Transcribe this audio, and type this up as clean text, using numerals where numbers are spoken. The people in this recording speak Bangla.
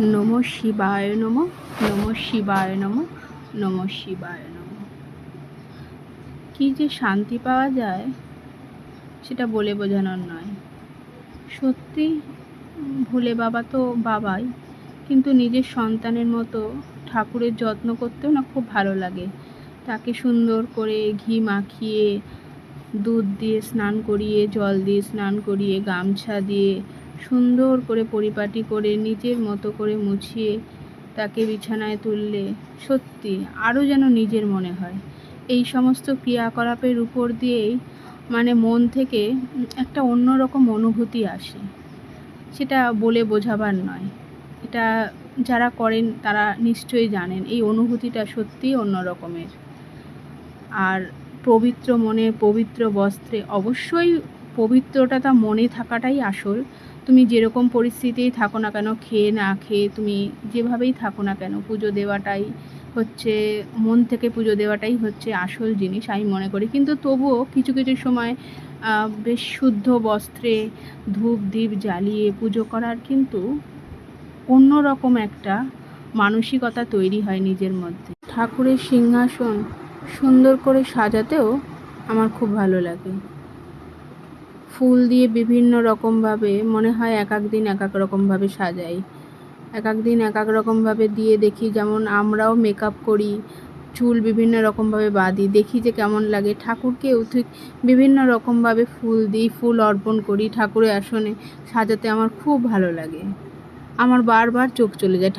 নমঃ শিবায় নমঃ, নমঃ শিবায় নমঃ, নমঃ শিবায় নমঃ। কি যে শান্তি পাওয়া যায় সেটা বলে বোঝানোর নয়। সত্যি ভোলে বাবা তো বাবাই, কিন্তু নিজের সন্তানের মতো ঠাকুরের যত্ন করতেও না খুব ভালো লাগে। তাকে সুন্দর করে ঘি মাখিয়ে, দুধ দিয়ে স্নান করিয়ে, জল দিয়ে স্নান করিয়ে, গামছা দিয়ে সুন্দর করে পরিপাটি করে নিজের মতো করে মুছিয়ে তাকে বিছানায় তুললে সত্যি আরও যেন নিজের মনে হয়। এই সমস্ত ক্রিয়াকলাপের উপর দিয়েই মন থেকে একটা অন্যরকম অনুভূতি আসে, সেটা বলে বোঝাবার নয়। এটা যারা করেন তারা নিশ্চয়ই জানেন, এই অনুভূতিটা সত্যিই অন্য রকমের। আর পবিত্র মনে পবিত্র বস্ত্রে, অবশ্যই পবিত্রটা তা মনে থাকাটাই আসল। তুমি যেরকম পরিস্থিতিই থাকো না কেন, খেয়ে না খেয়ে, তুমি যেভাবেই থাকো না কেন, পুজো দেওয়াটাই হচ্ছে, মন থেকে পুজো দেওয়াটাই হচ্ছে আসল জিনিস আমি মনে করি। কিন্তু তবুও কিছু কিছু সময় বেশ শুদ্ধ বস্ত্রে ধূপ দীপ জ্বালিয়ে পুজো করার কিন্তু অন্যরকম একটা মানসিকতা তৈরি হয় নিজের মধ্যে। ঠাকুরের সিংহাসন সুন্দর করে সাজাতেও আমার খুব ভালো লাগে। ফুল দিয়ে বিভিন্ন রকমভাবে, মনে হয় এক এক দিন এক এক রকমভাবে সাজাই, এক এক দিন এক এক রকমভাবে দিয়ে দেখি। যেমন আমরাও মেকআপ করি, চুল বিভিন্ন রকমভাবে বাঁধি, দেখি যে কেমন লাগে। ঠাকুরকেও ঠিক বিভিন্ন রকমভাবে ফুল দিই, ফুল অর্পণ করি। ঠাকুরের আসনে সাজাতে আমার খুব ভালো লাগে, আমার বারবার চোখ চলে যায়।